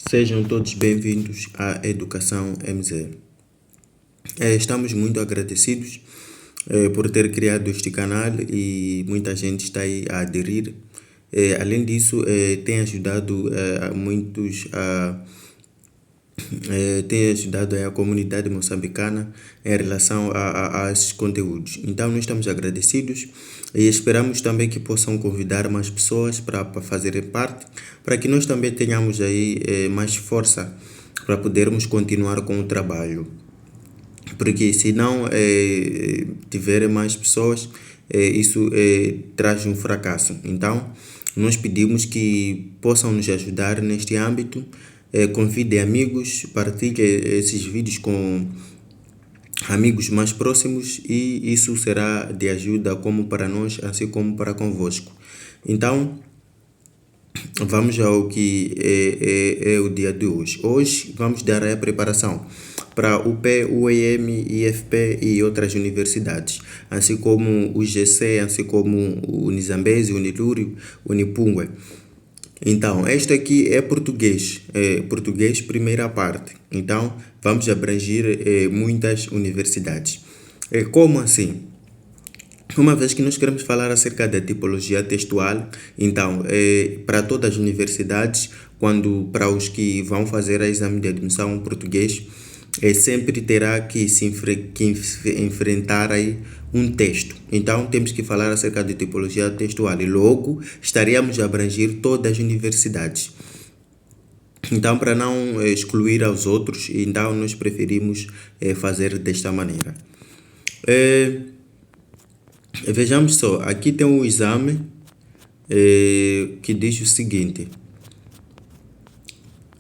Sejam todos bem-vindos à Educação MZ. Estamos muito agradecidos por ter criado este canal e muita gente está aí a aderir. Além disso, tem ajudado tem ajudado a comunidade moçambicana em relação a esses conteúdos. Então, nós estamos agradecidos e esperamos também que possam convidar mais pessoas para fazerem parte, para que nós também tenhamos aí mais força para podermos continuar com o trabalho. Porque se não tiverem mais pessoas, isso traz um fracasso. Então, nós pedimos que possam nos ajudar neste âmbito. Convide amigos, partilhe esses vídeos com amigos mais próximos e isso será de ajuda como para nós, assim como para convosco. Então, vamos ao que é o dia de hoje. Hoje vamos dar a preparação para o UP, UEM, IFP e outras universidades, assim como o GC, assim como o Nizambezi, o Unilúrio, o Unipungue. Então, este aqui é português primeira parte. Então, vamos abranger muitas universidades. Como assim? Uma vez que nós queremos falar acerca da tipologia textual, então, para todas as universidades, para os que vão fazer a exame de admissão em português, sempre terá que enfrentar aí um texto. Então, temos que falar acerca de tipologia textual e logo estaríamos a abranger todas as universidades. Então, para não excluir aos outros, então nós preferimos fazer desta maneira. Vejamos só, aqui tem um exame que diz o seguinte.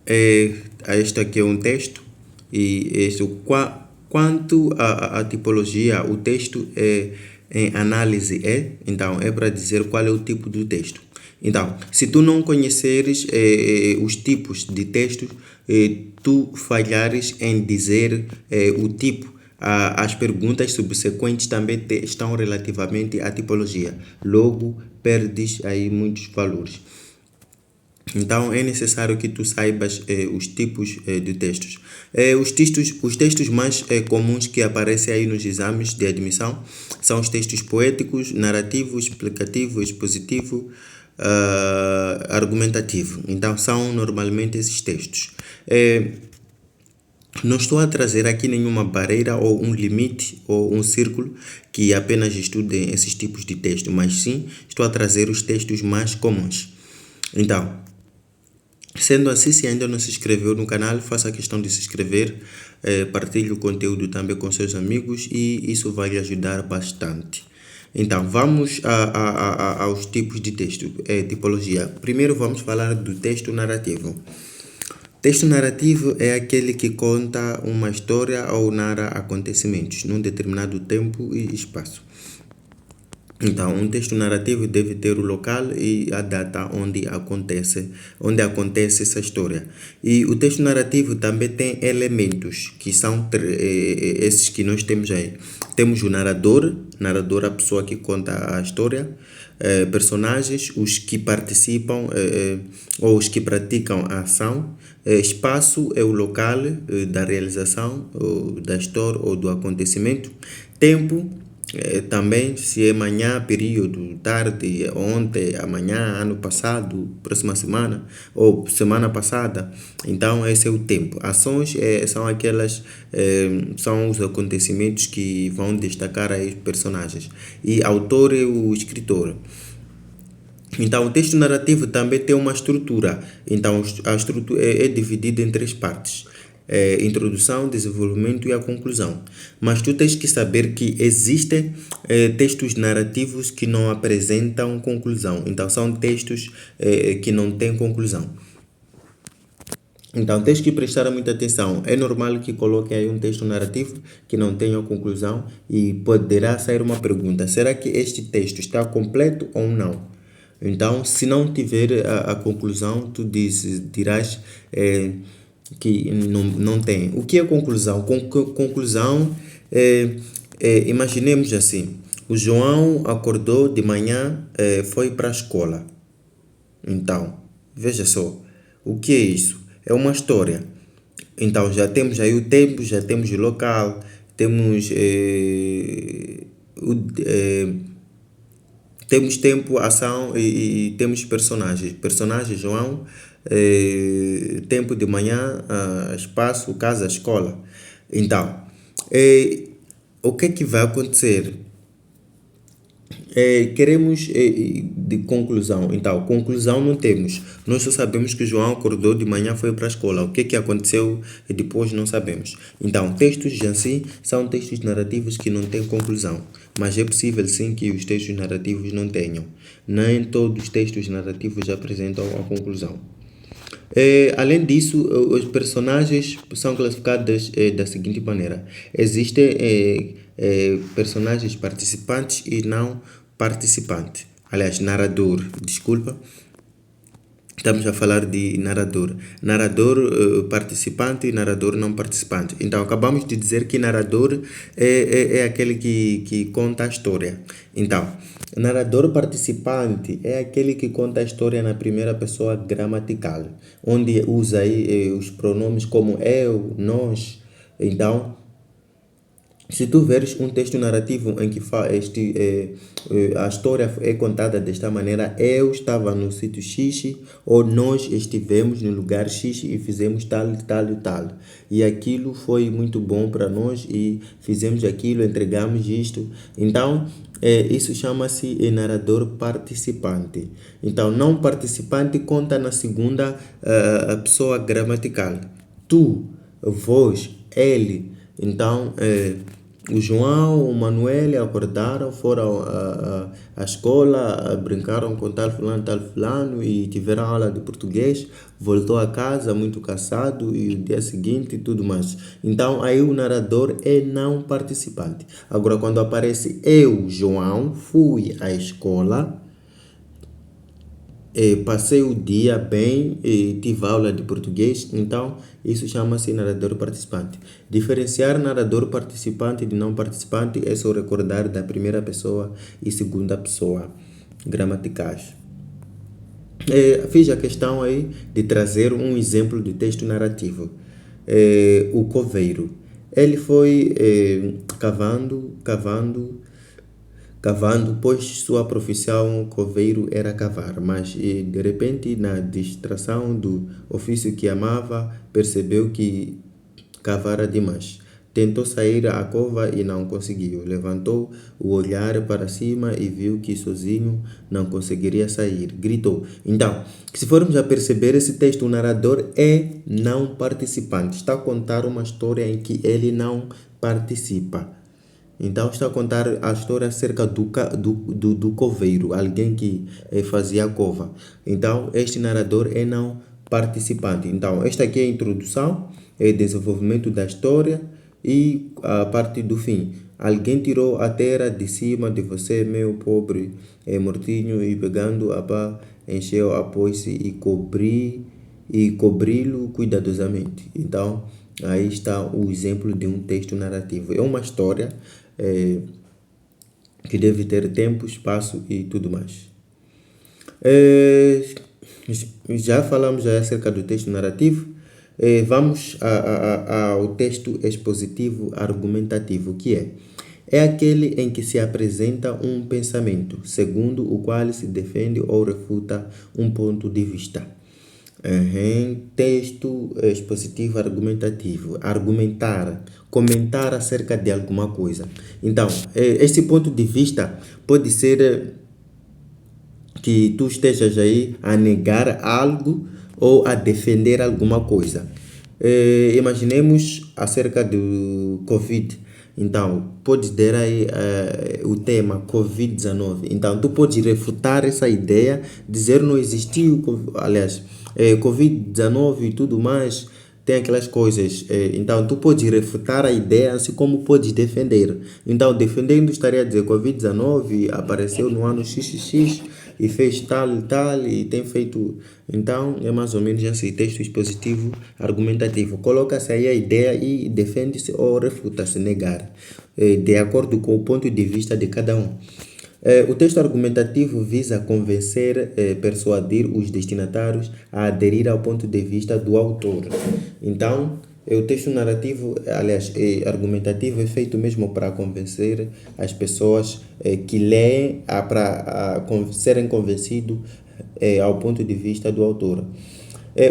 Este aqui é um texto e quanto à tipologia, o texto em análise então é para dizer qual é o tipo do texto. Então, se tu não conheceres os tipos de textos, tu falhares em dizer o tipo. As perguntas subsequentes também estão relativamente à tipologia. Logo, perdes aí muitos valores. Então, é necessário que tu saibas os tipos de textos. Os textos mais comuns que aparecem aí nos exames de admissão são os textos poéticos, narrativo, explicativo, expositivo, argumentativo. Então, são normalmente esses textos. Não estou a trazer aqui nenhuma barreira ou um limite ou um círculo que apenas estudem esses tipos de texto, mas sim estou a trazer os textos mais comuns. Então, sendo assim, se ainda não se inscreveu no canal, faça questão de se inscrever, partilhe o conteúdo também com seus amigos e isso vai lhe ajudar bastante. Então, vamos aos tipos de texto, tipologia. Primeiro vamos falar do texto narrativo. Texto narrativo é aquele que conta uma história ou narra acontecimentos num determinado tempo e espaço. Então, um texto narrativo deve ter o local e a data onde acontece essa história. E o texto narrativo também tem elementos, que são esses que nós temos aí. Temos o narrador, a pessoa que conta a história, personagens, os que participam ou os que praticam a ação, espaço é o local da realização da história ou do acontecimento, tempo, também se é manhã, período, tarde, ontem, amanhã, ano passado, próxima semana ou semana passada. Então esse é o tempo. Ações são os acontecimentos que vão destacar aí os personagens. E autor é o escritor. Então, o texto narrativo também tem uma estrutura. Então, a estrutura é dividida em 3 partes. Introdução, desenvolvimento e a conclusão. Mas tu tens que saber que existem textos narrativos que não apresentam conclusão. Então, são textos que não têm conclusão. Então, tens que prestar muita atenção. É normal que coloquem aí um texto narrativo que não tenha conclusão e poderá sair uma pergunta. Será que este texto está completo ou não? Então, se não tiver a conclusão, tu dirás que não tem. O que é conclusão? Conclusão imaginemos assim. O João acordou de manhã, foi para a escola. Então, veja só, o que é isso? é uma história. Então já temos aí o tempo, já temos o local, temos, temos tempo, ação e temos personagens. Personagens João, tempo de manhã, espaço, casa, escola. Então, o que é que vai acontecer? Queremos de conclusão. Então, conclusão não temos. Nós só sabemos que João acordou de manhã, foi para a escola. O que é que aconteceu depois não sabemos. Então, textos assim são textos narrativos que não têm conclusão. Mas é possível sim que os textos narrativos não tenham. Nem todos os textos narrativos apresentam a conclusão. Além disso, os personagens são classificados da seguinte maneira: existem personagens participantes e não participantes. Aliás, narrador, desculpa. Estamos a falar de narrador. Narrador participante e narrador não participante. Então, acabamos de dizer que narrador é aquele que conta a história. Então, narrador participante é aquele que conta a história na primeira pessoa gramatical, onde usa aí os pronomes como eu, nós. Então, se tu veres um texto narrativo em que a história é contada desta maneira: eu estava no sítio X, ou nós estivemos no lugar X e fizemos tal, tal e tal. E aquilo foi muito bom para nós e fizemos aquilo, entregamos isto. Então, isso chama-se narrador participante. Então, não participante conta na segunda pessoa gramatical. Tu, vós, ele. Então, o João, o Manuel acordaram, foram à escola, brincaram com tal fulano e tiveram aula de português, voltou a casa muito cansado e o dia seguinte e tudo mais. Então aí o narrador é não participante. Agora quando aparece eu, João, fui à escola, passei o dia bem e tive aula de português, então isso chama-se narrador participante. Diferenciar narrador participante de não participante é só recordar da primeira pessoa e segunda pessoa gramaticais. Fiz a questão aí de trazer um exemplo de texto narrativo. O coveiro. Ele foi cavando, pois sua profissão coveiro era cavar, mas de repente, na distração do ofício que amava, percebeu que cavara demais. Tentou sair à cova e não conseguiu. Levantou o olhar para cima e viu que sozinho não conseguiria sair. Gritou. Então, se formos a perceber esse texto, o narrador é não participante. Está a contar uma história em que ele não participa. Então está a contar a história acerca do coveiro, alguém que fazia a cova. Então este narrador é não participante. Então esta aqui é a introdução, é desenvolvimento da história e a parte do fim. Alguém tirou a terra de cima de você, meu pobre mortinho, e pegando a pá, encheu a poice e cobri-lo cuidadosamente. Então aí está o exemplo de um texto narrativo. É uma história que deve ter tempo, espaço e tudo mais. Já falamos acerca do texto narrativo. Vamos ao texto expositivo argumentativo, que é aquele em que se apresenta um pensamento, segundo o qual se defende ou refuta um ponto de vista. Texto expositivo argumentativo. Argumentar, comentar acerca de alguma coisa. Então, este ponto de vista pode ser que tu estejas aí a negar algo ou a defender alguma coisa. Imaginemos acerca do Covid. Então, podes dar aí o tema Covid-19. Então, tu podes refutar essa ideia, dizer não existiu, aliás, Covid-19 e tudo mais, tem aquelas coisas. Então, tu podes refutar a ideia, assim como podes defender. Então, defendendo, estaria a dizer Covid-19 apareceu no ano XXX e fez tal e tal e tem feito. Então, é mais ou menos assim, texto expositivo argumentativo. Coloca-se aí a ideia e defende-se ou refuta-se, negar, de acordo com o ponto de vista de cada um. O texto argumentativo visa convencer, persuadir os destinatários a aderir ao ponto de vista do autor. Então, o texto narrativo, aliás, argumentativo, é feito mesmo para convencer as pessoas que leem, para serem convencidos ao ponto de vista do autor.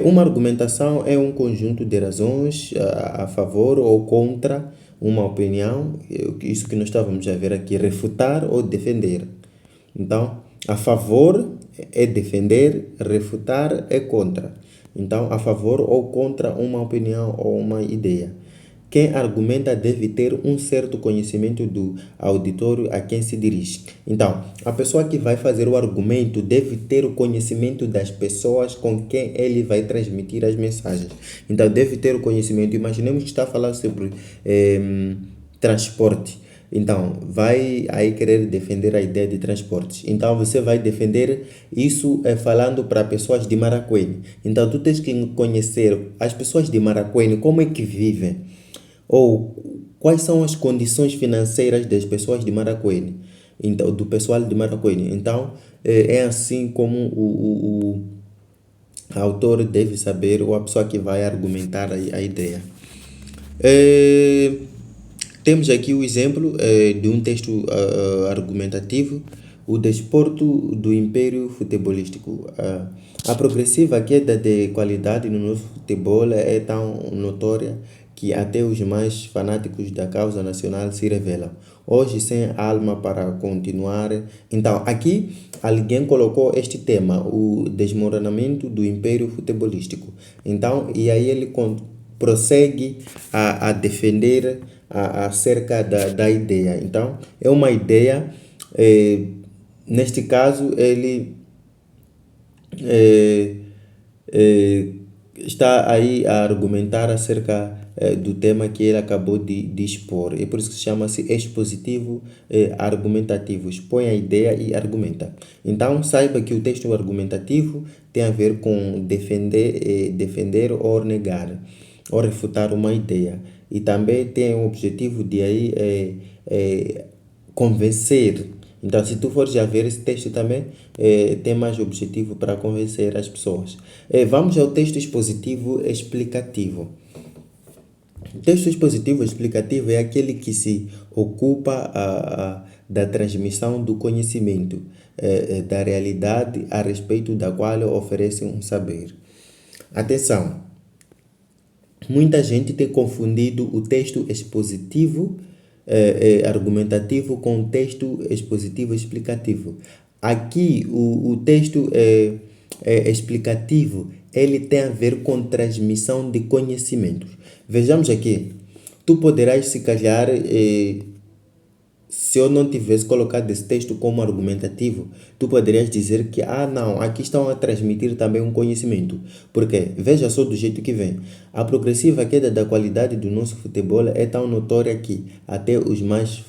Uma argumentação é um conjunto de razões a favor ou contra uma opinião, isso que nós estávamos a ver aqui, refutar ou defender. Então, a favor é defender, refutar é contra. Então, a favor ou contra uma opinião ou uma ideia. Quem argumenta deve ter um certo conhecimento do auditório a quem se dirige. Então, a pessoa que vai fazer o argumento deve ter o conhecimento das pessoas com quem ele vai transmitir as mensagens. Então, deve ter o conhecimento. Imaginemos que está a falar sobre transporte. Então, vai aí querer defender a ideia de transportes. Então, você vai defender isso falando para pessoas de Maracuene. Então, tu tens que conhecer as pessoas de Maracuene, como é que vivem, ou quais são as condições financeiras das pessoas de Maracuene, então, do pessoal de Maracuene. Então, é assim como o autor deve saber, ou a pessoa que vai argumentar a ideia. Temos aqui o exemplo de um texto argumentativo, o desporto do império futebolístico. A progressiva queda de qualidade no nosso futebol é tão notória que até os mais fanáticos da causa nacional se revelam. Hoje, sem alma para continuar. Então, aqui alguém colocou este tema, o desmoronamento do império futebolístico. Então, e aí ele prossegue a defender acerca da ideia. Então, é uma ideia, neste caso, ele está aí a argumentar acerca do tema que ele acabou de expor. É por isso que chama-se expositivo argumentativo. Expõe a ideia e argumenta. Então, saiba que o texto argumentativo tem a ver com defender ou negar, ou refutar uma ideia. E também tem o objetivo de aí convencer. Então, se tu fores a ver esse texto também, tem mais objetivo para convencer as pessoas. Vamos ao texto expositivo explicativo. O texto expositivo explicativo é aquele que se ocupa da transmissão do conhecimento, da realidade a respeito da qual oferece um saber. Atenção! Muita gente tem confundido o texto expositivo argumentativo com o texto expositivo explicativo. Aqui, o texto explicativo, ele tem a ver com transmissão de conhecimentos. Vejamos aqui, tu poderás se calhar, se eu não tivesse colocado esse texto como argumentativo, tu poderias dizer que, não, aqui estão a transmitir também um conhecimento. Porque, veja só do jeito que vem. A progressiva queda da qualidade do nosso futebol é tão notória que até os mais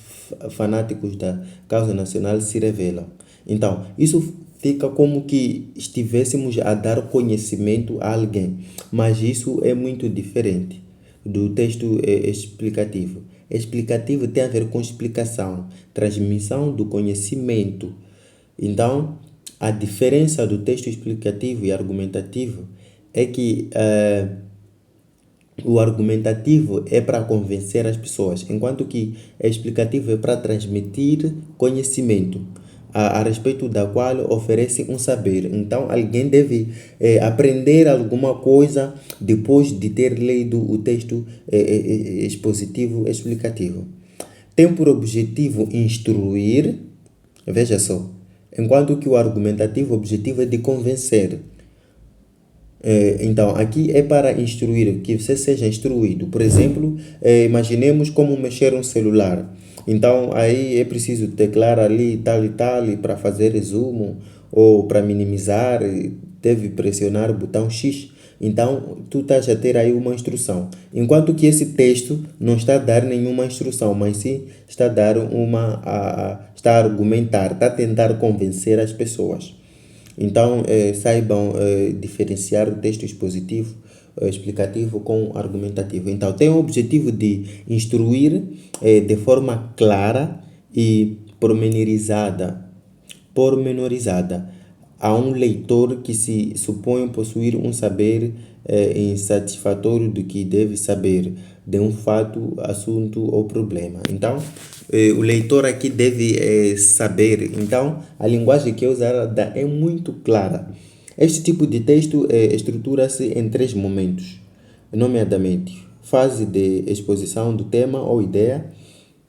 fanáticos da causa nacional se revelam. Então, isso fica como que estivéssemos a dar conhecimento a alguém. Mas isso é muito diferente do texto explicativo. Explicativo tem a ver com explicação, transmissão do conhecimento. Então, a diferença do texto explicativo e argumentativo é que o argumentativo é para convencer as pessoas, enquanto que o explicativo é para transmitir conhecimento a respeito da qual oferece um saber. Então, alguém deve aprender alguma coisa depois de ter lido o texto expositivo explicativo. Tem por objetivo instruir, veja só, enquanto que o argumentativo objetivo é de convencer. Então, aqui é para instruir, que você seja instruído. Por exemplo, imaginemos como mexer um celular. Então, aí é preciso teclar ali e tal, para fazer resumo ou para minimizar, deve pressionar o botão X. Então, tu estás a ter aí uma instrução. Enquanto que esse texto não está a dar nenhuma instrução, mas sim está a dar está a argumentar, está a tentar convencer as pessoas. Então, saibam diferenciar o texto expositivo, explicativo com argumentativo. Então, tem o objetivo de instruir de forma clara e pormenorizada pormenorizada a um leitor que se supõe possuir um saber insatisfatório do que deve saber de um fato, assunto ou problema. Então, o leitor aqui deve saber. Então, a linguagem que é usada é muito clara. Este tipo de texto estrutura-se em 3 momentos, nomeadamente fase de exposição do tema ou ideia.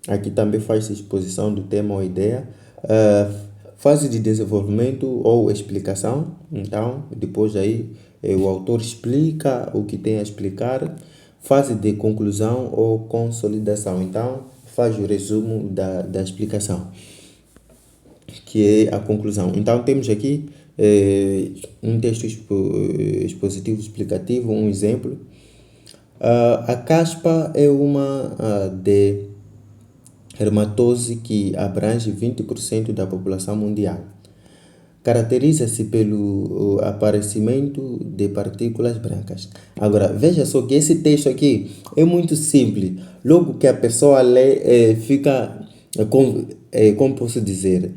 Aqui também faz exposição do tema ou ideia. Fase de desenvolvimento ou explicação. Então, depois aí o autor explica o que tem a explicar. Fase de conclusão ou consolidação. Então, faz o resumo da explicação, que é a conclusão. Então, temos aqui um texto expositivo explicativo, um exemplo. A caspa é uma dermatose que abrange 20% da população mundial. Caracteriza-se pelo aparecimento de partículas brancas. Agora, veja só que esse texto aqui é muito simples. Logo que a pessoa lê, fica, como posso dizer,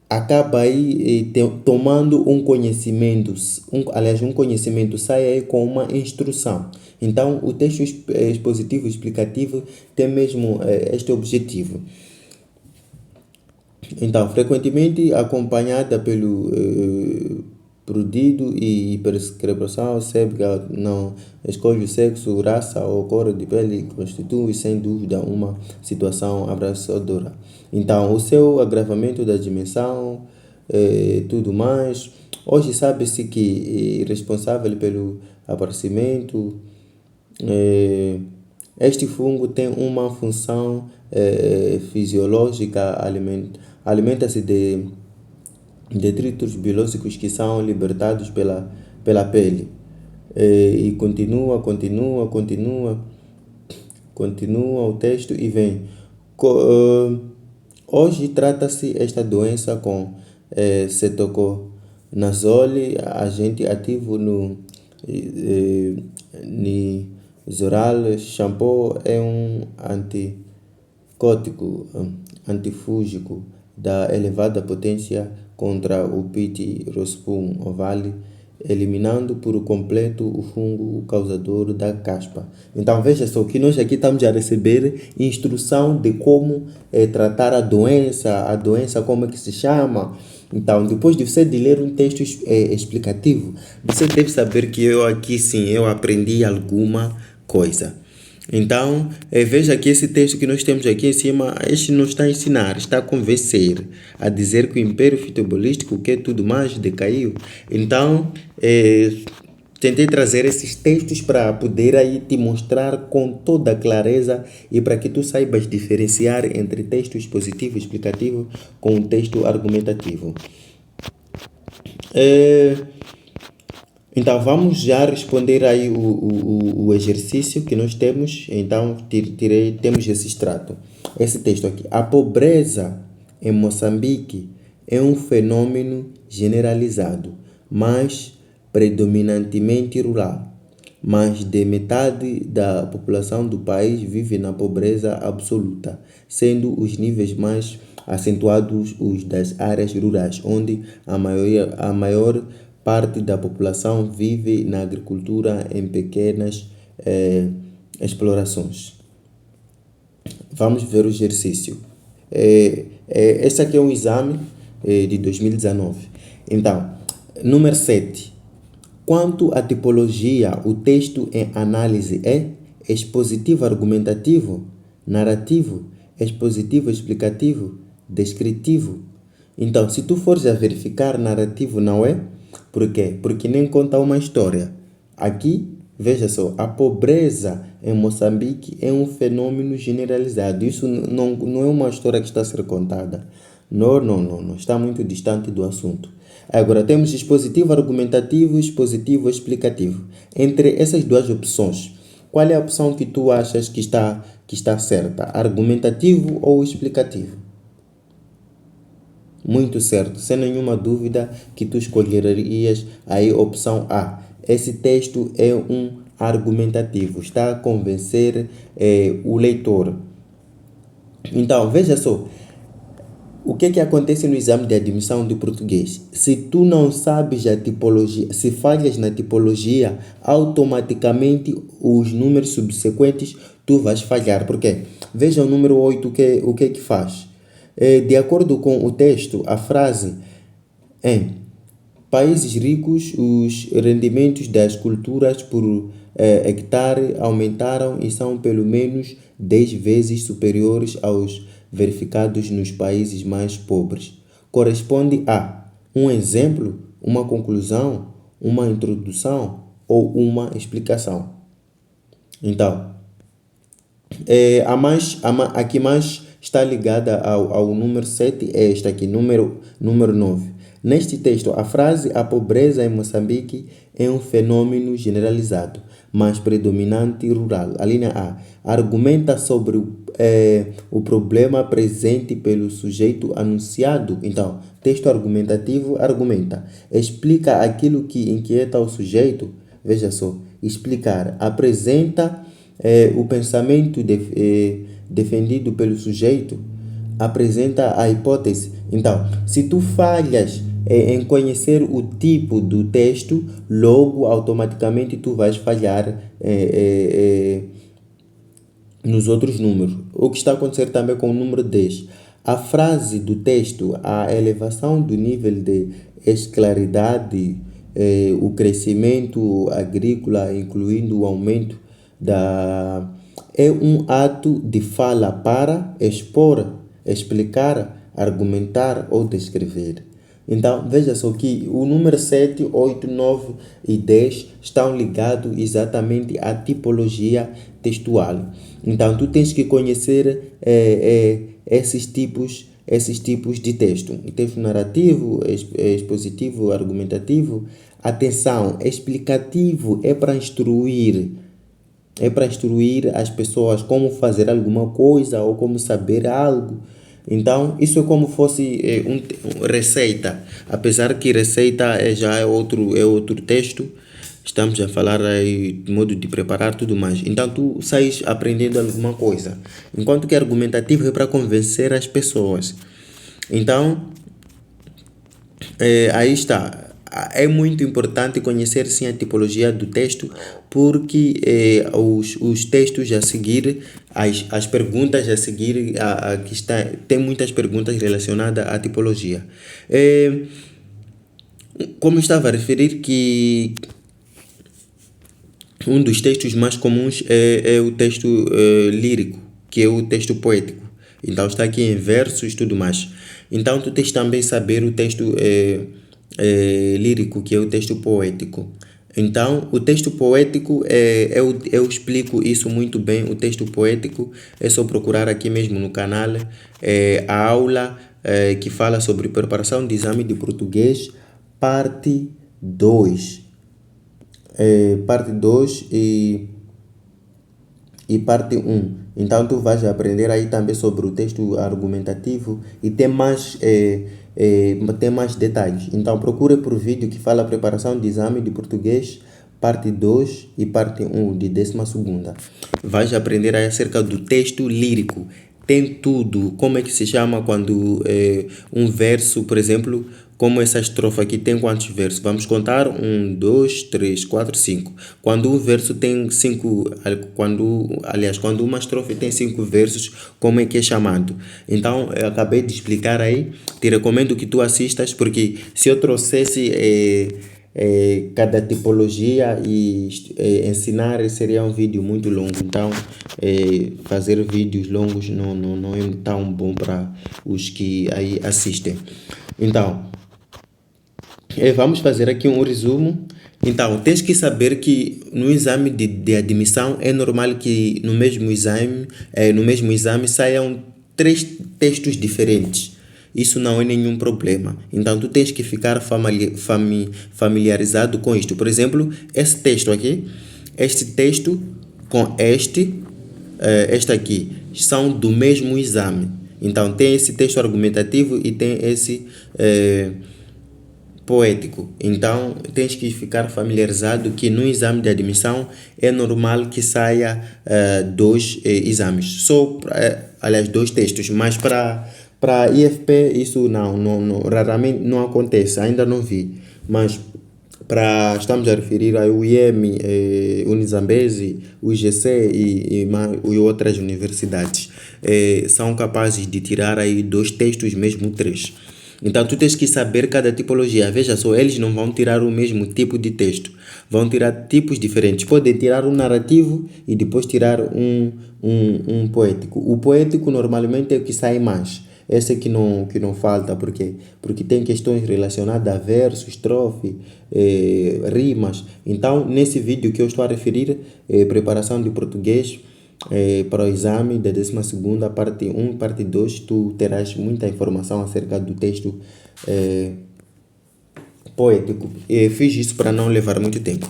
acaba aí tomando um conhecimento, um conhecimento sai aí com uma instrução. Então, o texto expositivo explicativo tem mesmo este objetivo. Então, frequentemente acompanhada pelo prudido e prescrição séptica, não escolhe o sexo, raça ou cor de pele, constitui sem dúvida uma situação abraçadora. Então, o seu agravamento da dimensão, tudo mais. Hoje sabe-se que responsável pelo aparecimento, este fungo tem uma função fisiológica, alimenta-se de detritos biológicos que são libertados pela pele. E continua o texto e vem. Hoje trata-se esta doença com cetoconazole, agente ativo no nizoral. Shampoo é um anticótico, antifúngico da elevada potência contra o Pithirospum ovale, eliminando por completo o fungo causador da caspa. Então veja só que nós aqui estamos a receber instrução de como tratar a doença como é que se chama. Então, depois de você ler um texto explicativo, você deve saber que eu aqui sim, eu aprendi alguma coisa. Então, veja que esse texto que nós temos aqui em cima, este não está a ensinar, está a convencer, a dizer que o império futebolístico, que é tudo mais, decaiu. Então, tentei trazer esses textos para poder aí te mostrar com toda a clareza e para que tu saibas diferenciar entre texto expositivo e explicativo com o texto argumentativo. Então, vamos já responder aí o exercício que nós temos. Então, temos esse extrato. Esse texto aqui. A pobreza em Moçambique é um fenômeno generalizado, mas predominantemente rural. Mais de metade da população do país vive na pobreza absoluta, sendo os níveis mais acentuados os das áreas rurais, onde a maior parte da população vive na agricultura em pequenas explorações. Vamos ver o exercício. Este aqui é um exame de 2019. Então, número 7. Quanto à tipologia, o texto em análise é expositivo argumentativo, narrativo, expositivo explicativo, descritivo. Então, se tu fores a verificar, narrativo não é. Por quê? Porque nem conta uma história. Aqui, veja só, a pobreza em Moçambique é um fenômeno generalizado. Isso não é uma história que está a ser contada. Não. Está muito distante do assunto. Agora, temos expositivo argumentativo e expositivo explicativo. Entre essas duas opções, qual é a opção que tu achas que está certa? Argumentativo ou explicativo? Muito certo, sem nenhuma dúvida que tu escolherias aí a opção A. Esse texto é um argumentativo, está a convencer o leitor. Então, veja só, o que que acontece no exame de admissão de português? Se tu não sabes a tipologia, se falhas na tipologia, automaticamente os números subsequentes tu vais falhar. Por quê? Veja o número 8, o que é que faz? De acordo com o texto, a frase em países ricos, os rendimentos das culturas por hectare aumentaram e são pelo menos 10 vezes superiores aos verificados nos países mais pobres. Corresponde a um exemplo, uma conclusão, uma introdução ou uma explicação. Então, a que mais está ligada ao número 7 é esta aqui, número 9. Neste texto, a frase "a pobreza em Moçambique é um fenômeno generalizado, mas predominante rural". A linha A argumenta sobre o problema presente pelo sujeito anunciado. Então, texto argumentativo argumenta, explica aquilo que inquieta o sujeito. Veja só, explicar, apresenta o pensamento defendido pelo sujeito, apresenta a hipótese. Então, se tu falhas em conhecer o tipo do texto, logo automaticamente tu vais falhar nos outros números. O que está a acontecer também com o número 10. A frase do texto, a elevação do nível de escolaridade, o crescimento agrícola, incluindo o aumento é um ato de fala para expor, explicar, argumentar ou descrever. Então, veja só que o número 7, 8, 9 e 10 estão ligados exatamente à tipologia textual. Então, tu tens que conhecer esses tipos de texto. Texto narrativo, expositivo, argumentativo. Atenção, explicativo é para instruir. É para instruir as pessoas como fazer alguma coisa ou como saber algo. Então, isso é como fosse receita. Apesar que receita já é outro texto. Estamos a falar aí de modo de preparar tudo mais. Então, tu sais aprendendo alguma coisa. Enquanto que argumentativo é para convencer as pessoas. Então, aí está. É muito importante conhecer sim a tipologia do texto, porque os textos a seguir, as perguntas a seguir, tem muitas perguntas relacionadas à tipologia. Como estava a referir que um dos textos mais comuns é o texto lírico, que é o texto poético. Então está aqui em versos e tudo mais. Então tu tens também saber o texto lírico, que é o texto poético. Então, o texto poético, eu explico isso muito bem. O texto poético é só procurar aqui mesmo no canal a aula que fala sobre preparação de exame de português, parte 2. Parte 2 e parte 1. Então, tu vais aprender aí também sobre o texto argumentativo e tem mais detalhes. Então, procure por vídeo que fala preparação de exame de português, parte 2 e parte 1 de 12ª. Vais aprender aí acerca do texto lírico. Tem tudo. Como é que se chama quando um verso, por exemplo, como essa estrofa aqui tem quantos versos? Vamos contar: 1, 2, 3, 4, 5. Quando um verso tem 5, quando uma estrofe tem 5 versos, como é que é chamado? Então, eu acabei de explicar aí. Te recomendo que tu assistas, porque se eu trouxesse cada tipologia e ensinar, seria um vídeo muito longo. Então, fazer vídeos longos não é tão bom para os que aí assistem. Então, vamos fazer aqui um resumo. Então, tens que saber que no exame de admissão é normal que no mesmo exame saiam 3 textos diferentes. Isso não é nenhum problema. Então, tu tens que ficar familiarizado com isto. Por exemplo, esse texto aqui, este texto com este aqui, são do mesmo exame. Então, tem esse texto argumentativo e tem esse poético. Então, tens que ficar familiarizado que no exame de admissão é normal que saia 2 exames. Aliás, 2 textos, mas para Para IFP isso raramente não acontece, ainda não vi, mas estamos a referir ao IEM, Unizambeze, o IGC e outras universidades, são capazes de tirar aí 2 textos, mesmo 3. Então tu tens que saber cada tipologia. Veja só, eles não vão tirar o mesmo tipo de texto, vão tirar tipos diferentes. Podem tirar um narrativo e depois tirar um poético. O poético normalmente é o que sai mais. Esse é que não falta, porque tem questões relacionadas a verso, estrofe, rimas. Então, nesse vídeo que eu estou a referir, preparação de português para o exame da 12ª, parte 1 e parte 2, tu terás muita informação acerca do texto poético. Fiz isso para não levar muito tempo.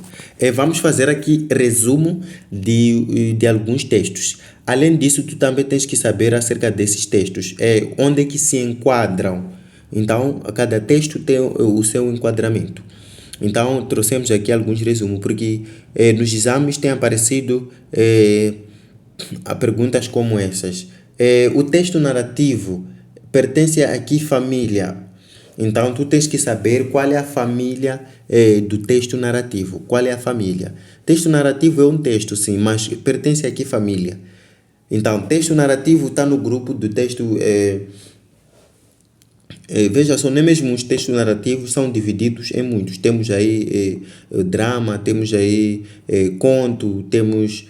Vamos fazer aqui resumo de alguns textos. Além disso, tu também tens que saber acerca desses textos, onde é que se enquadram. Então, cada texto tem o seu enquadramento. Então, trouxemos aqui alguns resumos, porque nos exames tem aparecido a perguntas como essas. O texto narrativo pertence a que família? Então, tu tens que saber qual é a família do texto narrativo. Qual é a família? Texto narrativo é um texto, sim, mas pertence a que família? Então, texto narrativo está no grupo do texto. Veja só, nem mesmo os textos narrativos são divididos em muitos. Temos aí drama, temos aí conto, temos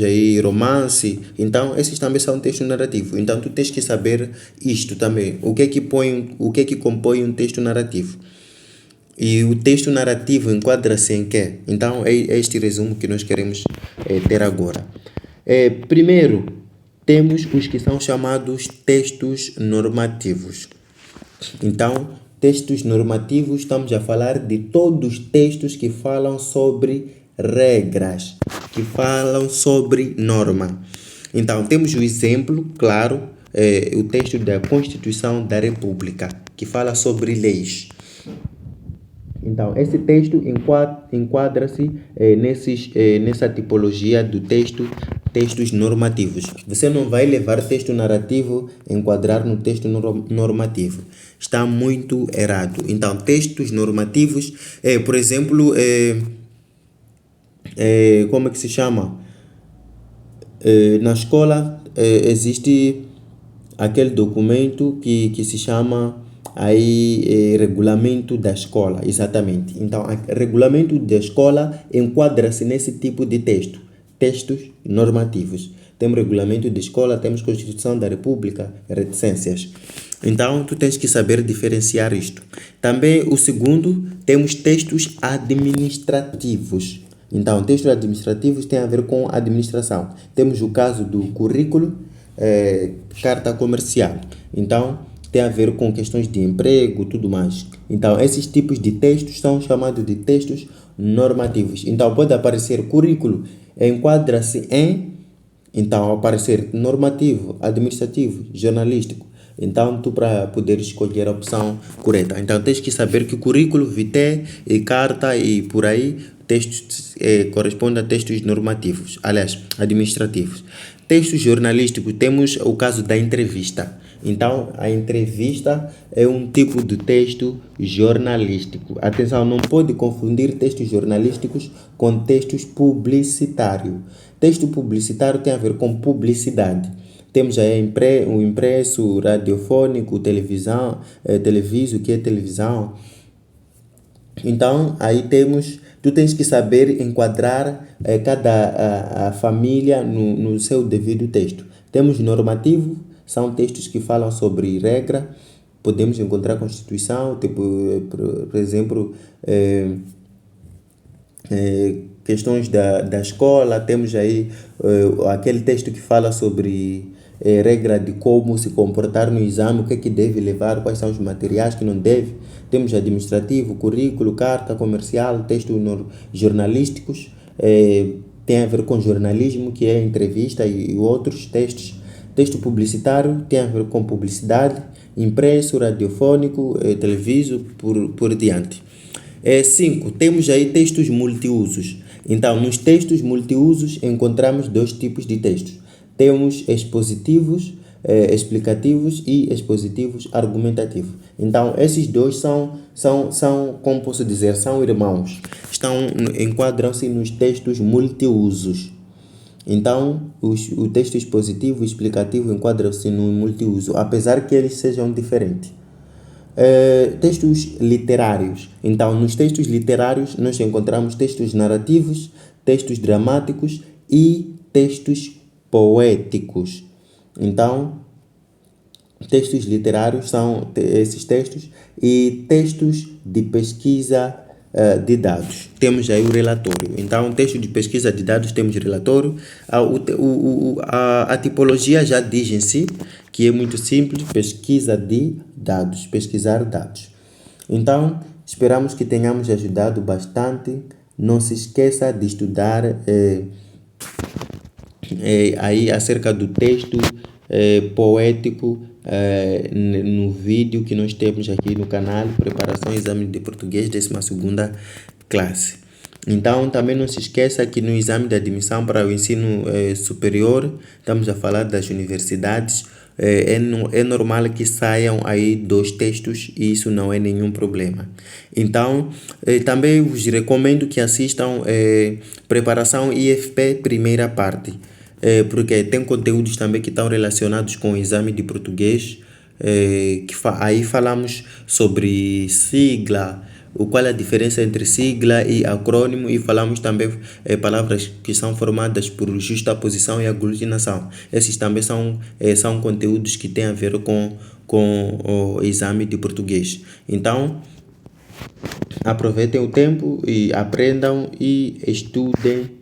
aí romance. Então, esses também são textos narrativos. Então, tu tens que saber isto também. O que é que compõe um texto narrativo? E o texto narrativo enquadra-se em quê? Então, é este resumo que nós queremos ter agora. Primeiro, temos os que são chamados textos normativos. Então, textos normativos, estamos a falar de todos os textos que falam sobre regras, que falam sobre norma. Então, temos o exemplo, claro, o texto da Constituição da República, que fala sobre leis. Então, esse texto enquadra-se nessa tipologia do textos normativos. Você não vai levar texto narrativo e enquadrar no texto normativo. Está muito errado. Então, textos normativos, por exemplo, como é que se chama? Na escola existe aquele documento que se chama regulamento da escola, exatamente. Então, regulamento da escola enquadra-se nesse tipo de textos normativos. Temos regulamento de escola, temos Constituição da República, reticências. Então, tu tens que saber diferenciar isto. Também o segundo, temos textos administrativos. Então, textos administrativos têm a ver com administração. Temos o caso do currículo, carta comercial. Então, tem a ver com questões de emprego, tudo mais. Então, esses tipos de textos são chamados de textos normativos. Então, pode aparecer currículo, enquadra-se então, aparecer normativo, administrativo, jornalístico. Então, tu para poder escolher a opção correta. Então, tens que saber que currículo, vitae e carta e por aí, textos correspondem a textos normativos, aliás, administrativos. Texto jornalístico, temos o caso da entrevista. Então, a entrevista é um tipo de texto jornalístico. Atenção, não pode confundir textos jornalísticos com textos publicitários. Texto publicitário tem a ver com publicidade. Temos aí o impresso, o radiofônico, televisão, televiso, que é televisão. Então, aí tu tens que saber enquadrar cada a família no seu devido texto. Temos normativo, são textos que falam sobre regra. Podemos encontrar Constituição, tipo, por exemplo, questões da escola. Temos aí aquele texto que fala sobre regra de como se comportar no exame, o que é que deve levar, quais são os materiais que não deve. Temos administrativo, currículo, carta comercial, textos jornalísticos, tem a ver com jornalismo, que é entrevista e outros textos. Texto publicitário tem a ver com publicidade, impresso, radiofônico, televiso, por diante. 5. Temos aí textos multiusos. Então, nos textos multiusos encontramos 2 tipos de textos. Temos expositivos, explicativos e expositivos argumentativos. Então, esses dois como posso dizer, são irmãos. Enquadram-se nos textos multiusos. Então, o texto expositivo e explicativo enquadram-se no multiuso, apesar que eles sejam diferentes. Textos literários. Então, nos textos literários, nós encontramos textos narrativos, textos dramáticos e textos poéticos. Então, textos literários são esses textos e textos de pesquisa de dados. Temos aí o relatório. Então, texto de pesquisa de dados, temos relatório. A tipologia já diz em si que é muito simples, pesquisa de dados, pesquisar dados. Então, esperamos que tenhamos ajudado bastante. Não se esqueça de estudar aí acerca do texto poético no vídeo que nós temos aqui no canal, Preparação Exame de Português, 12ª classe. Então, também não se esqueça que no exame de admissão para o ensino superior, estamos a falar das universidades, é normal que saiam aí 2 textos e isso não é nenhum problema. Então, também vos recomendo que assistam Preparação IFP primeira parte, porque tem conteúdos também que estão relacionados com o exame de português, aí falamos sobre sigla, qual é a diferença entre sigla e acrônimo, e falamos também palavras que são formadas por justaposição e aglutinação. Esses também são conteúdos que têm a ver com o exame de português. Então, aproveitem o tempo e aprendam e estudem.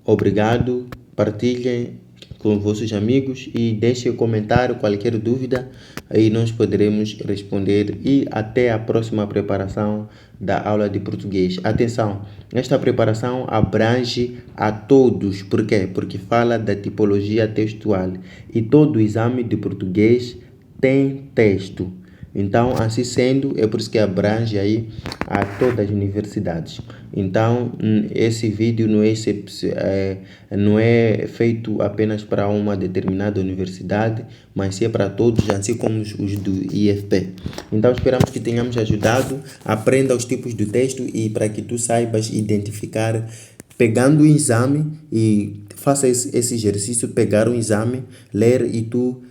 Obrigado, partilhem com vossos amigos e deixem um comentário, qualquer dúvida, aí nós poderemos responder. E até a próxima preparação da aula de português. Atenção, esta preparação abrange a todos. Por quê? Porque fala da tipologia textual e todo exame de português tem texto. Então, assim sendo, é por isso que abrange aí a todas as universidades. Então, esse vídeo não é feito apenas para uma determinada universidade, mas sim para todos, assim como os do IFP. Então, esperamos que tenhamos ajudado. Aprenda os tipos de texto e para que tu saibas identificar, pegando o exame, e faça esse exercício, pegar o exame, ler e tu...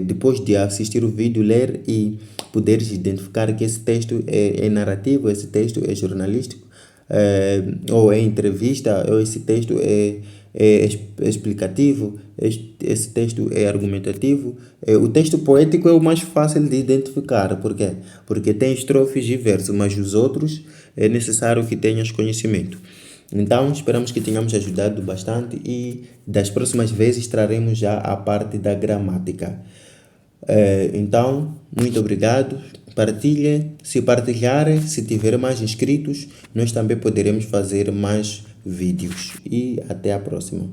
depois de assistir o vídeo, ler e poderes identificar que esse texto é narrativo, esse texto é jornalístico, ou é entrevista, ou esse texto é explicativo, esse texto é argumentativo. O texto poético é o mais fácil de identificar. Por quê? Porque tem estrofes e versos, mas os outros é necessário que tenhas conhecimento. Então, esperamos que tenhamos ajudado bastante e das próximas vezes traremos já a parte da gramática. Então, muito obrigado. Partilhem. Se partilharem, se tiver mais inscritos, nós também poderemos fazer mais vídeos. E até a próxima.